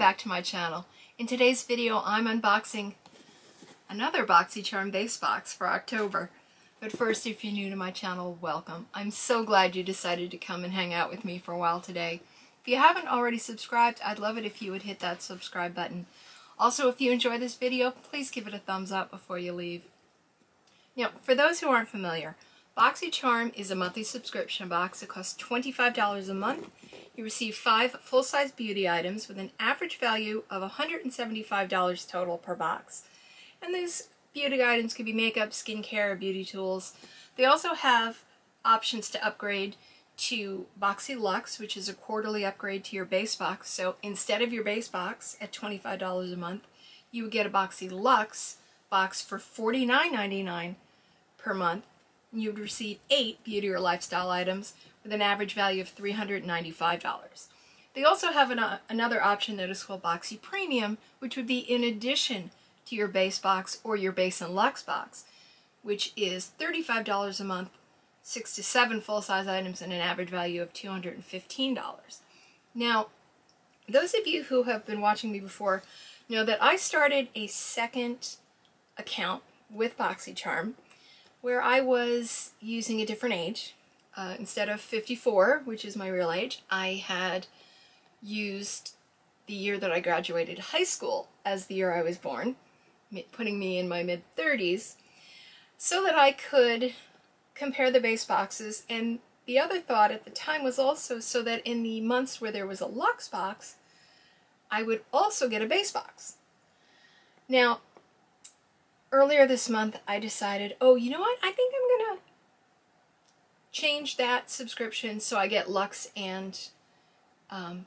back to my channel. In today's video I'm unboxing another BoxyCharm base box for October. But first, if you're new to my channel, welcome. I'm so glad you decided to come and hang out with me for a while today. If you haven't already subscribed, I'd love it if you would hit that subscribe button. Also, if you enjoy this video, please give it a thumbs up before you leave. Now, for those who aren't familiar, BoxyCharm is a monthly subscription box. It costs $25 a month. You receive 5 full-size beauty items with an average value of $175 total per box. And these beauty items could be makeup, skincare, beauty tools. They also have options to upgrade to Boxy Luxe, which is a quarterly upgrade to your base box. So instead of your base box at $25 a month, you would get a Boxy Luxe box for $49.99 per month. You would receive 8 beauty or lifestyle items with an average value of $395. They also have another option that is called Boxy Premium, which would be in addition to your base box or your base and luxe box, which is $35 a month, 6 to 7 full-size items, and an average value of $215. Now, those of you who have been watching me before know that I started a second account with BoxyCharm where I was using a different age. Instead of 54, which is my real age, I had used the year that I graduated high school as the year I was born, putting me in my mid-30s, so that I could compare the base boxes. And the other thought at the time was also so that in the months where there was a luxe box, I would also get a base box. Now, earlier this month, I decided, oh, you know what? I think I'm going to change that subscription so I get Luxe and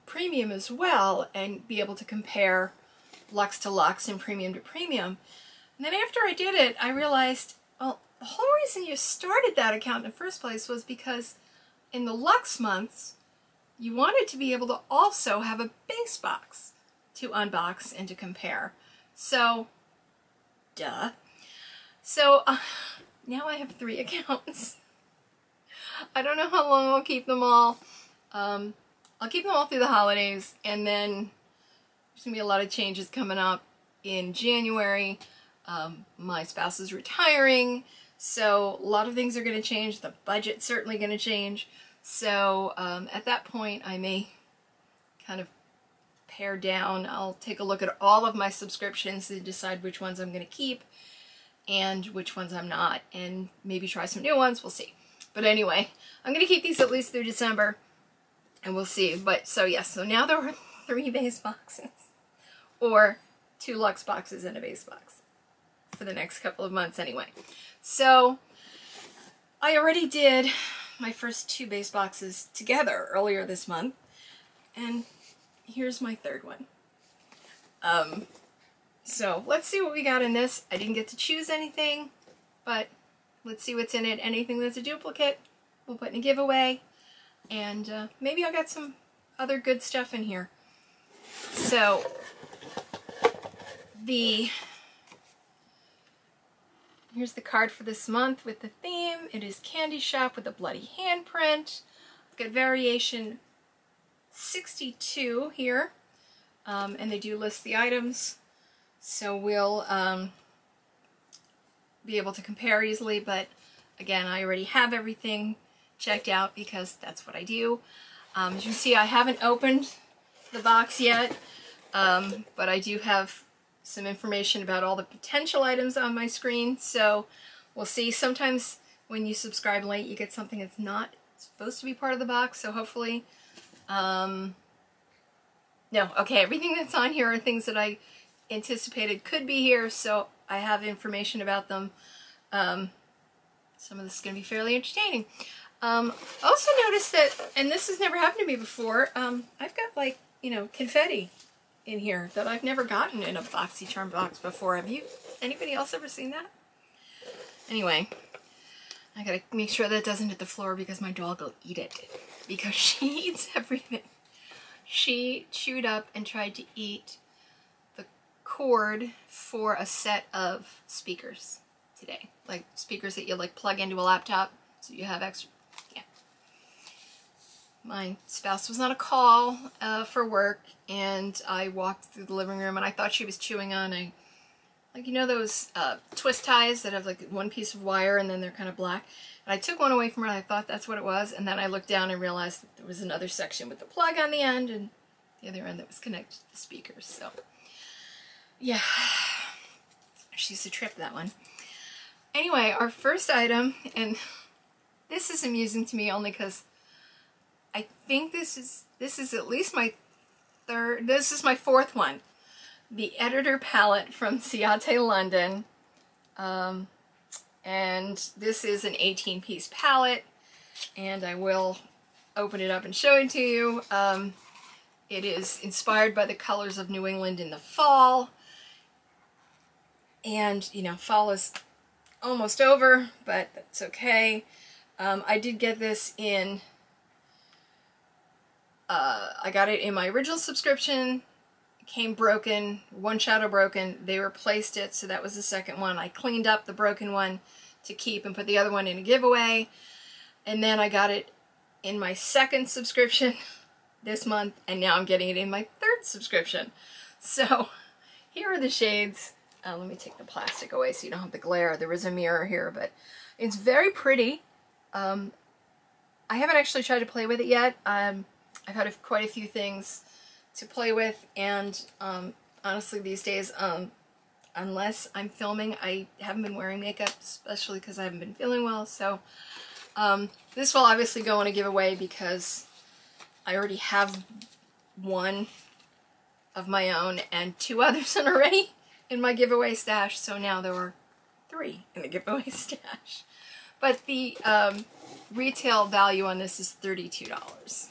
Premium as well, and be able to compare Luxe to Luxe and Premium to Premium. And then after I did it, I realized, well, the whole reason you started that account in the first place was because in the Luxe months, you wanted to be able to also have a base box to unbox and to compare. So, duh. So, now I have 3 accounts. I don't know how long I'll keep them all. I'll keep them all through the holidays, and then there's going to be a lot of changes coming up in January. My spouse is retiring, so a lot of things are going to change. The budget's certainly going to change. So at that point, I may kind of pare down. I'll take a look at all of my subscriptions to decide which ones I'm going to keep and which ones I'm not, and maybe try some new ones. We'll see. But anyway, I'm going to keep these at least through December, and we'll see. But so yes, so now there are 3 base boxes, or 2 luxe boxes and a base box for the next couple of months anyway. So I already did my first 2 base boxes together earlier this month, and here's my 3rd one. So let's see what we got in this. I didn't get to choose anything, but let's see what's in it. Anything that's a duplicate, we'll put in a giveaway. And maybe I'll get some other good stuff in here. So, here's the card for this month with the theme. It is Candy Shop with a bloody handprint. I've got variation 62 here. And they do list the items. So we'll be able to compare easily, but again, I already have everything checked out because that's what I do. As you can see, I haven't opened the box yet, but I do have some information about all the potential items on my screen, so we'll see. Sometimes when you subscribe late, you get something that's not supposed to be part of the box, so hopefully, no, okay, everything that's on here are things that I anticipated could be here, so I have information about them. Some of this is going to be fairly entertaining. Also noticed that, and this has never happened to me before, I've got, like, you know, confetti in here that I've never gotten in a BoxyCharm box before. Have you? Anybody else ever seen that? Anyway, I gotta make sure that doesn't hit the floor because my dog will eat it, because she eats everything. She chewed up and tried to eat the cord for a set of speakers today, like speakers that you like plug into a laptop so you have extra. Yeah. my spouse was on a call for work, and I walked through the living room and I thought she was chewing on a, like, you know those twist ties that have like one piece of wire and then they're kind of black? And I took one away from her and I thought that's what it was, and then I looked down and realized that there was another section with the plug on the end and the other end that was connected to the speakers. So yeah, she's a trip, that one. Anyway, our first item, and this is amusing to me only because I think this is at least my third, this is my fourth one. The Editor palette from Ciate London. And this is an 18-piece palette, and I will open it up and show it to you. It is inspired by the colors of New England in the fall. And, you know, fall is almost over, but that's okay. I did get this in, I got it in my original subscription. It came broken, one shadow broken. They replaced it, so that was the second one. I cleaned up the broken one to keep and put the other one in a giveaway. And then I got it in my second subscription this month, and now I'm getting it in my third subscription. So here are the shades. Let me take the plastic away so you don't have the glare. There is a mirror here, but it's very pretty. I haven't actually tried to play with it yet. I've had quite a few things to play with, and honestly these days, unless I'm filming, I haven't been wearing makeup, especially because I haven't been feeling well. So this will obviously go in a giveaway because I already have one of my own and two others already in my giveaway stash, so now there are 3 in the giveaway stash. But the retail value on this is $32.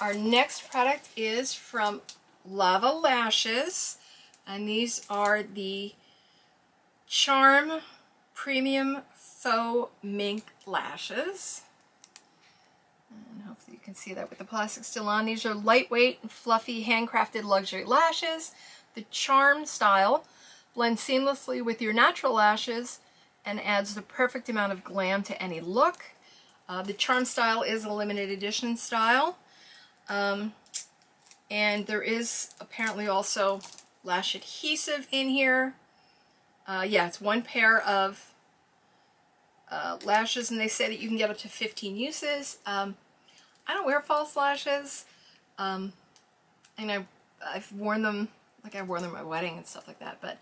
Our next product is from Lava Lashes, and these are the Charm Premium Faux Mink Lashes. And hopefully you can see that with the plastic still on. These are lightweight and fluffy handcrafted luxury lashes. The Charm style blends seamlessly with your natural lashes and adds the perfect amount of glam to any look. The Charm style is a limited edition style. And there is apparently also lash adhesive in here. Yeah, it's 1 pair of lashes, and they say that you can get up to 15 uses. I don't wear false lashes, and I've worn them, like I wore them at my wedding and stuff like that, but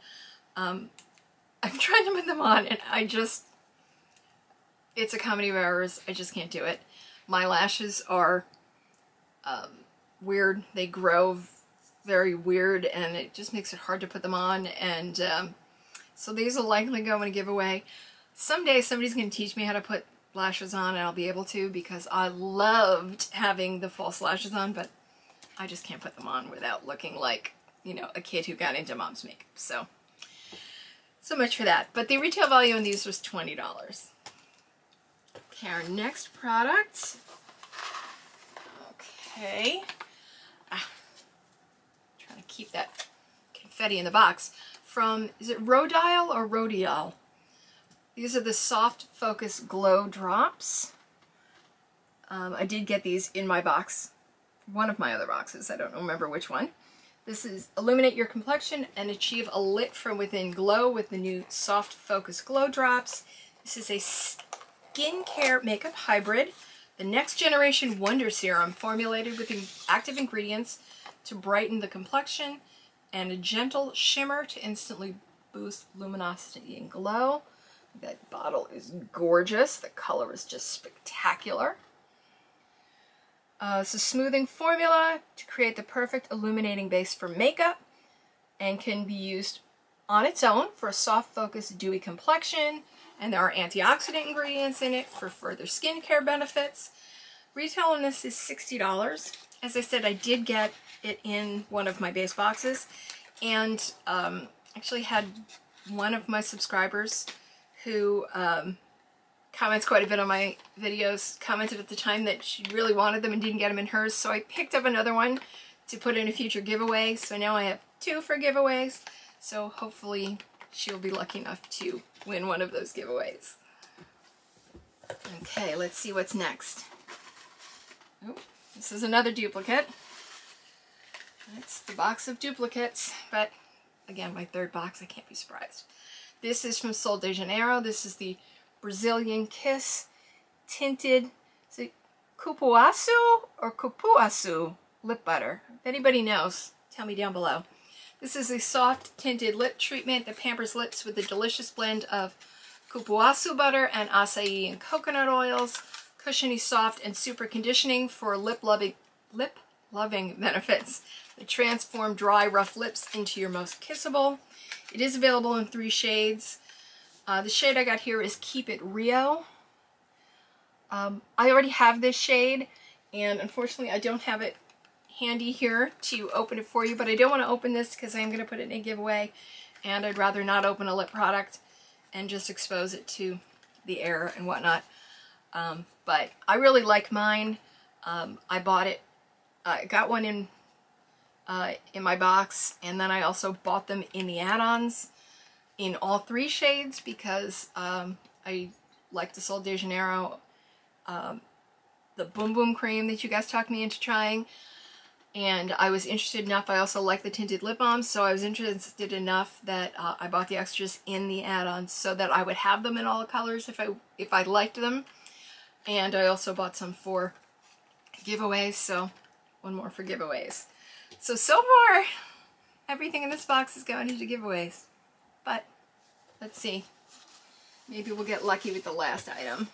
I've tried to put them on, and it's a comedy of errors. I just can't do it. My lashes are weird. They grow very weird, and it just makes it hard to put them on, and so these will likely go in a giveaway. Someday somebody's going to teach me how to put lashes on, and I'll be able to, because I loved having the false lashes on, but I just can't put them on without looking like, you know, a kid who got into mom's makeup. So much for that. But the retail value on these was $20. Okay, our next product. Okay. Trying to keep that confetti in the box. From, is it Rodial or Rodial? These are the Soft Focus Glow Drops. I did get these in my box, one of my other boxes, I don't remember which one. This is illuminate your complexion and achieve a lit from within glow with the new Soft Focus Glow Drops. This is a skincare makeup hybrid, the next generation wonder serum formulated with active ingredients to brighten the complexion and a gentle shimmer to instantly boost luminosity and glow. That bottle is gorgeous. The color is just spectacular. It's a smoothing formula to create the perfect illuminating base for makeup and can be used on its own for a soft focus dewy complexion, and there are antioxidant ingredients in it for further skincare benefits. Retail on this is $60. As I said, I did get it in one of my base boxes, and actually had one of my subscribers who comments quite a bit on my videos, commented at the time that she really wanted them and didn't get them in hers, so I picked up another one to put in a future giveaway. So now I have 2 for giveaways, so hopefully she'll be lucky enough to win one of those giveaways. Okay, let's see what's next. Oh, this is another duplicate. It's the box of duplicates, but again, my third box, I can't be surprised. This is from Sol de Janeiro. This is the Brazilian Kiss tinted, is it cupuaçu or cupuaçu lip butter? If anybody knows, tell me down below. This is a soft tinted lip treatment that pampers lips with a delicious blend of cupuaçu butter and acai and coconut oils. Cushiony, soft, and super conditioning for lip loving benefits that transform dry, rough lips into your most kissable. It is available in 3 shades. The shade I got here is Keep It Rio. I already have this shade, and unfortunately I don't have it handy here to open it for you, but I don't want to open this because I'm going to put it in a giveaway, and I'd rather not open a lip product and just expose it to the air and whatnot. But I really like mine. I bought it, I got one in my box, and then I also bought them in the add-ons in all 3 shades because I like the Sol de Janeiro, the Boom Boom cream that you guys talked me into trying, and I was interested enough. I also like the tinted lip balms, so I was interested enough that I bought the extras in the add-ons so that I would have them in all the colors if I liked them. And I also bought some for giveaways, so one more for giveaways. So far, everything in this box is going into giveaways. But, let's see. Maybe we'll get lucky with the last item.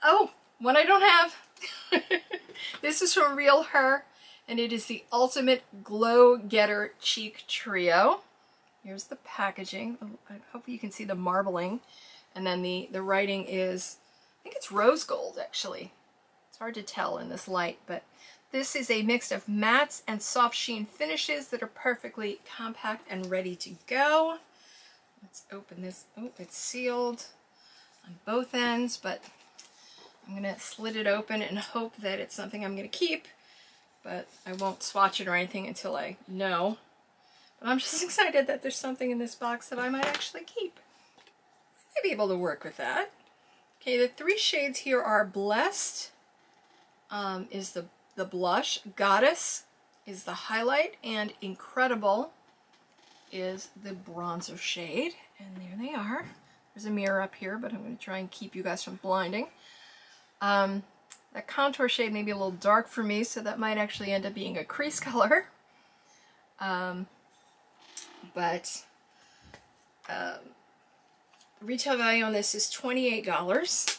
Oh, one I don't have. This is from Real Her, and it is the Ultimate Glow Getter Cheek Trio. Here's the packaging. Hopefully you can see the marbling. And then the writing is, I think it's rose gold, actually. It's hard to tell in this light, but this is a mix of mattes and soft sheen finishes that are perfectly compact and ready to go. Let's open this. Oh, it's sealed on both ends, but I'm going to slit it open and hope that it's something I'm going to keep, but I won't swatch it or anything until I know. But I'm just excited that there's something in this box that I might actually keep. I might be able to work with that. Okay, the 3 shades here are Blessed, is the blush, Goddess is the highlight, and Incredible is the bronzer shade. And there they are. There's a mirror up here, but I'm going to try and keep you guys from blinding. That contour shade may be a little dark for me, so that might actually end up being a crease color. Retail value on this is $28.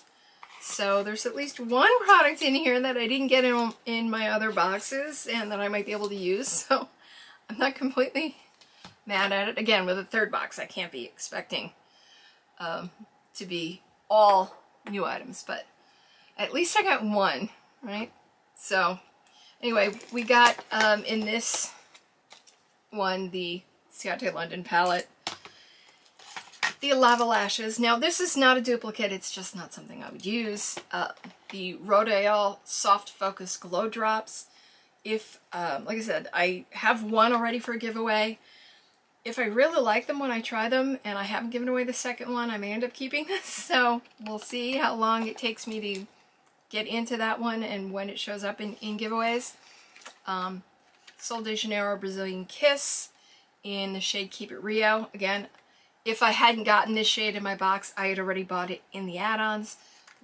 So there's at least one product in here that I didn't get in my other boxes and that I might be able to use. So I'm not completely mad at it. Again, with a 3rd box, I can't be expecting to be all new items, but at least I got one, right? So anyway, we got in this one the Ciate London palette, the Lava Lashes. Now this is not a duplicate, it's just not something I would use. The Rodale Soft Focus Glow Drops. If, like I said, I have one already for a giveaway. If I really like them when I try them and I haven't given away the second one, I may end up keeping this. So we'll see how long it takes me to get into that one and when it shows up in giveaways. Sol de Janeiro Brazilian Kiss in the shade Keep It Rio. Again, if I hadn't gotten this shade in my box, I had already bought it in the add-ons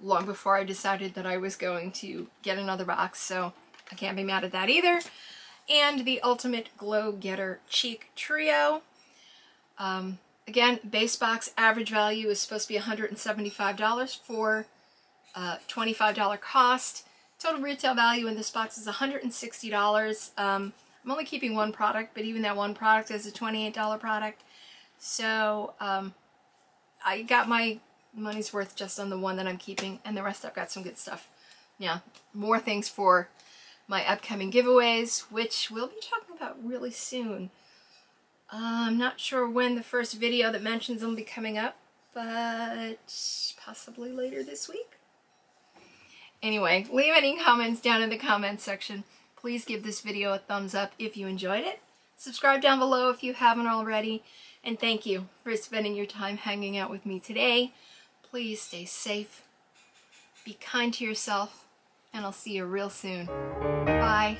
long before I decided that I was going to get another box, so I can't be mad at that either. And the Ultimate Glow Getter Cheek Trio. Again, base box average value is supposed to be $175 for $25 cost. Total retail value in this box is $160. I'm only keeping one product, but even that one product is a $28 product. So I got my money's worth just on the one that I'm keeping, and the rest I've got some good stuff. Yeah, more things for my upcoming giveaways, which we'll be talking about really soon. I'm not sure when the first video that mentions them will be coming up, but possibly later this week. Anyway, leave any comments down in the comments section. Please give this video a thumbs up if you enjoyed it. Subscribe down below if you haven't already. And thank you for spending your time hanging out with me today. Please stay safe, be kind to yourself, and I'll see you real soon. Bye.